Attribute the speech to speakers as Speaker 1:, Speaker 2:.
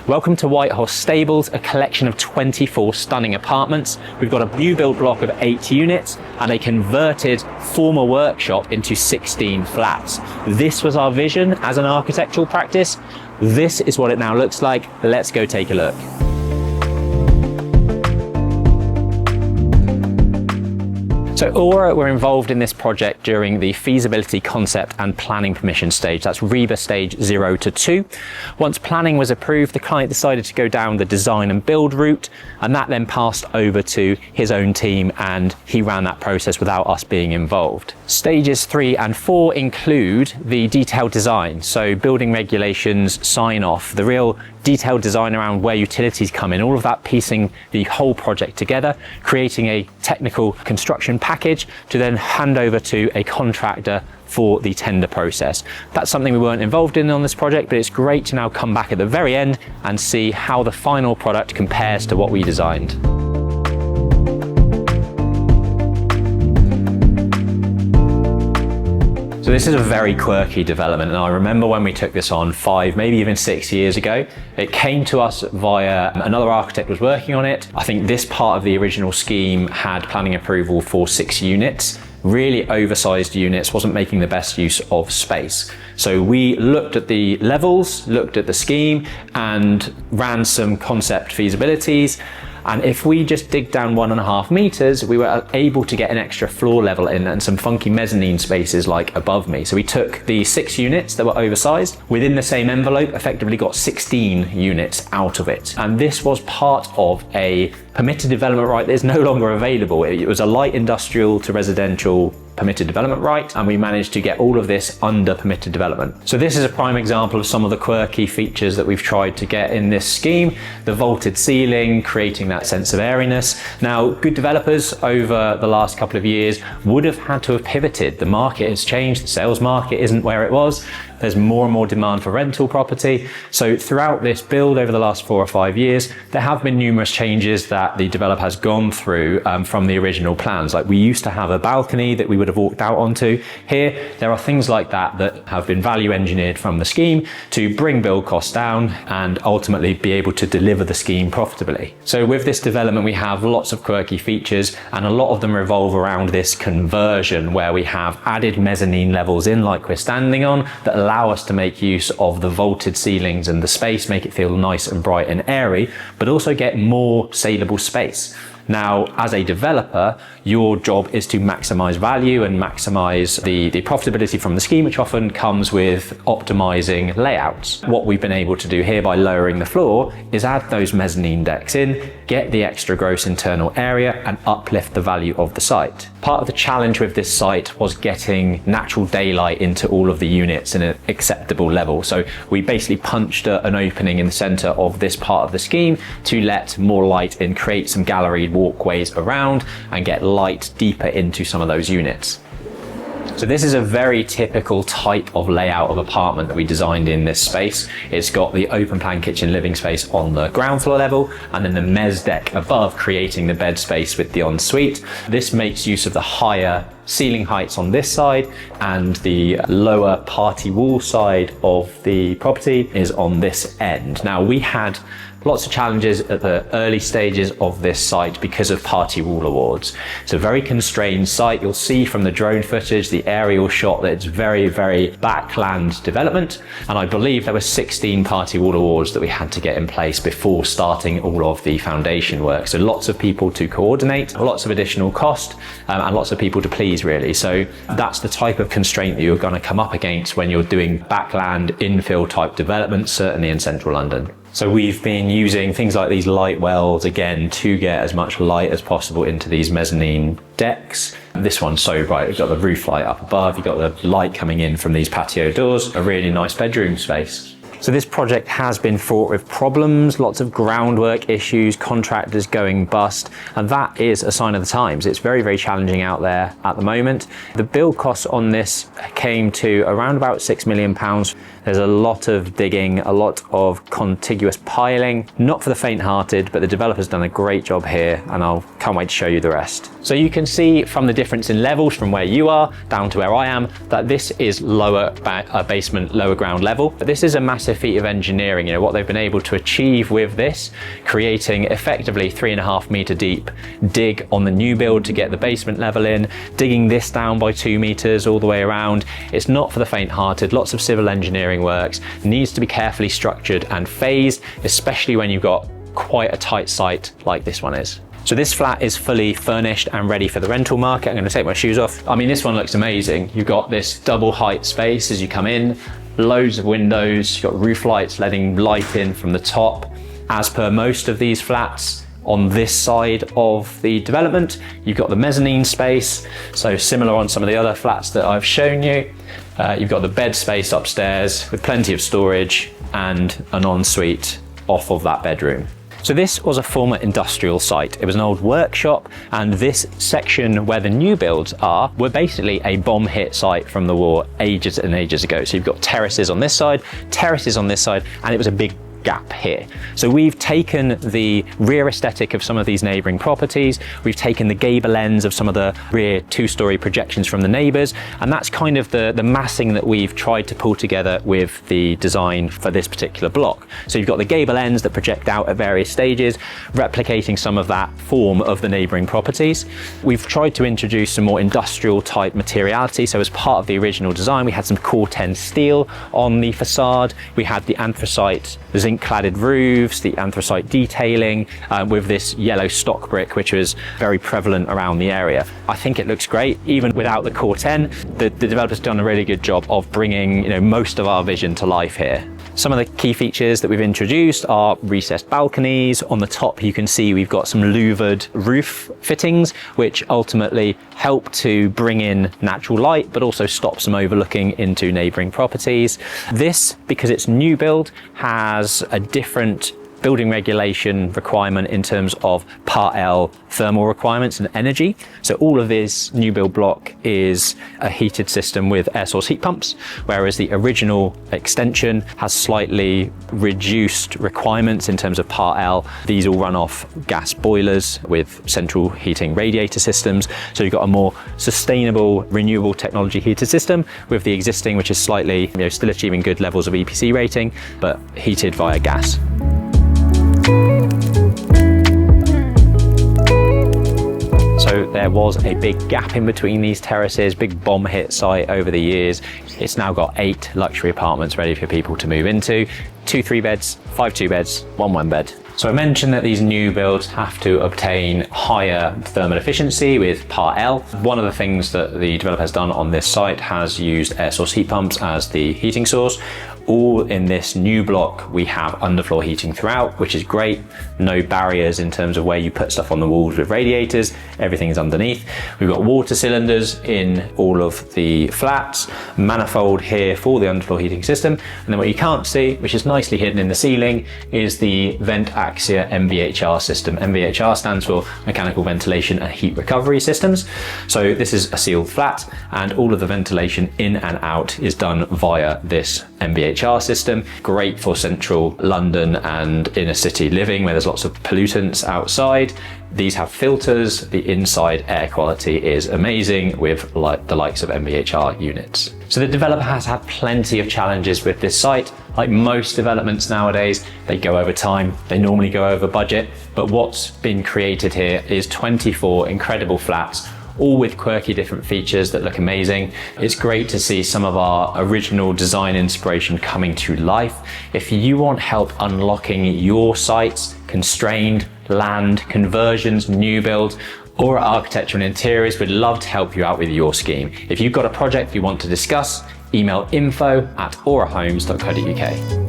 Speaker 1: Welcome to Whitehorse Stables, a collection of 24 stunning apartments. We've got a new build block of 8 units and a converted former workshop into 16 flats. This was our vision as an architectural practice. This is what it now looks like. Let's go take a look. So Aura were involved in this project during the feasibility, concept and planning permission stage. That's REBA stage 0 to 2. Once planning was approved, the client decided to go down the design and build route, and that then passed over to his own team and he ran that process without us being involved. Stages 3 and 4 include the detailed design, so building regulations, sign off, the real detailed design around where utilities come in, all of that piecing the whole project together, creating a technical construction package to then hand over to a contractor for the tender process. That's something we weren't involved in on this project, but it's great to now come back at the very end and see how the final product compares to what we designed. So this is a very quirky development, and I remember when we took this on 5, maybe even 6 years ago. It came to us via another architect was working on it. I think this part of the original scheme had planning approval for 6 units, really oversized units, wasn't making the best use of space. So we looked at the levels, looked at the scheme and ran some concept feasibilities. And if we just dig down 1.5 meters, we were able to get an extra floor level in and some funky mezzanine spaces like above me. So we took the 6 units that were oversized, within the same envelope, effectively got 16 units out of it. And this was part of a permitted development right that is no longer available. It was a light industrial to residential permitted development right, and we managed to get all of this under permitted development. So this is a prime example of some of the quirky features that we've tried to get in this scheme. The vaulted ceiling, creating that sense of airiness. Now, good developers over the last couple of years would have had to have pivoted. The market has changed, the sales market isn't where it was. There's more and more demand for rental property. So throughout this build over the last 4 or 5 years, there have been numerous changes that the developer has gone through from the original plans. Like we used to have a balcony that we would have walked out onto. Here, there are things like that that have been value engineered from the scheme to bring build costs down and ultimately be able to deliver the scheme profitably. So with this development, we have lots of quirky features, and a lot of them revolve around this conversion where we have added mezzanine levels in like we're standing on that allow us to make use of the vaulted ceilings and the space, make it feel nice and bright and airy, but also get more saleable space. Now, as a developer, your job is to maximize value and maximize the profitability from the scheme, which often comes with optimizing layouts. What we've been able to do here by lowering the floor is add those mezzanine decks in, get the extra gross internal area and uplift the value of the site. Part of the challenge with this site was getting natural daylight into all of the units in an acceptable level. So we basically punched an opening in the center of this part of the scheme to let more light in, create some galleried walkways around and get light deeper into some of those units. So this is a very typical type of layout of apartment that we designed in this space. It's got the open plan kitchen living space on the ground floor level and then the mezz deck above, creating the bed space with the ensuite. This makes use of the higher ceiling heights on this side, and the lower party wall side of the property is on this end. Now, we had lots of challenges at the early stages of this site because of party wall awards. It's a very constrained site. You'll see from the drone footage, the aerial shot, that it's very, very backland development. And I believe there were 16 party wall awards that we had to get in place before starting all of the foundation work. So lots of people to coordinate, lots of additional cost, and lots of people to please, really. So that's the type of constraint that you're going to come up against when you're doing backland infill type development, certainly in central London. So we've been using things like these light wells, again, to get as much light as possible into these mezzanine decks. This one's so bright. You've got the roof light up above, you've got the light coming in from these patio doors, a really nice bedroom space. So this project has been fraught with problems, lots of groundwork issues, contractors going bust, and that is a sign of the times. It's very, very challenging out there at the moment. The build costs on this came to around about £6 million. There's a lot of digging, a lot of contiguous piling, not for the faint-hearted, but the developer's done a great job here, and I can't wait to show you the rest. So you can see from the difference in levels from where you are down to where I am, that this is lower basement, lower ground level. But this is a massive massive feat of engineering, what they've been able to achieve with this, creating effectively 3.5 meter deep dig on the new build to get the basement level in, digging this down by 2 meters all the way around. It's not for the faint-hearted. Lots of civil engineering works, needs to be carefully structured and phased, especially when you've got quite a tight site like this one is. So this flat is fully furnished and ready for the rental market. I'm going to take my shoes off. I mean, this one looks amazing. You've got this double height space as you come in, loads of windows, you've got roof lights letting light in from the top. As per most of these flats on this side of the development, you've got the mezzanine space. So similar on some of the other flats that I've shown you. You've got the bed space upstairs with plenty of storage and an ensuite off of that bedroom. So this was a former industrial site. It was an old workshop, and this section where the new builds are were basically a bomb hit site from the war ages and ages ago. So you've got terraces on this side, terraces on this side, and it was a big gap here. So we've taken the rear aesthetic of some of these neighbouring properties, we've taken the gable ends of some of the rear two-storey projections from the neighbours, and that's kind of the massing that we've tried to pull together with the design for this particular block. So you've got the gable ends that project out at various stages, replicating some of that form of the neighbouring properties. We've tried to introduce some more industrial type materiality. So as part of the original design, we had some core 10 steel on the facade, we had the anthracite zinc cladded roofs, the anthracite detailing with this yellow stock brick, which was very prevalent around the area. I think it looks great. Even without the core 10, the developer's done a really good job of bringing most of our vision to life here. Some of the key features that we've introduced are recessed balconies. On the top, you can see we've got some louvered roof fittings, which ultimately help to bring in natural light, but also stop some overlooking into neighbouring properties. This, because it's new build, has a different building regulation requirement in terms of Part L thermal requirements and energy. So all of this new build block is a heated system with air source heat pumps, whereas the original extension has slightly reduced requirements in terms of Part L. These all run off gas boilers with central heating radiator systems. So you've got a more sustainable, renewable technology heated system with the existing, which is slightly, still achieving good levels of EPC rating, but heated via gas. So there was a big gap in between these terraces, big bomb hit site over the years. It's now got 8 luxury apartments ready for people to move into, 2 3-beds, 5 2-beds, 1 1-bed. So I mentioned that these new builds have to obtain higher thermal efficiency with Part L. One of the things that the developer has done on this site has used air source heat pumps as the heating source. All in this new block, we have underfloor heating throughout, which is great. No barriers in terms of where you put stuff on the walls with radiators. Everything is underneath. We've got water cylinders in all of the flats, manifold here for the underfloor heating system. And then what you can't see, which is nicely hidden in the ceiling, is the vent axia MVHR system. MVHR stands for mechanical ventilation and heat recovery systems. So this is a sealed flat, and all of the ventilation in and out is done via this MVHR system. Great for central London and inner city living where there's lots of pollutants outside. These have filters. The inside air quality is amazing with the likes of MVHR units. So the developer has had plenty of challenges with this site. Like most developments nowadays, they go over time. They normally go over budget. But what's been created here is 24 incredible flats, all with quirky different features that look amazing. It's great to see some of our original design inspiration coming to life. If you want help unlocking your sites, constrained land, conversions, new builds, or architecture and interiors, we'd love to help you out with your scheme. If you've got a project you want to discuss, email info@aurahomes.co.uk.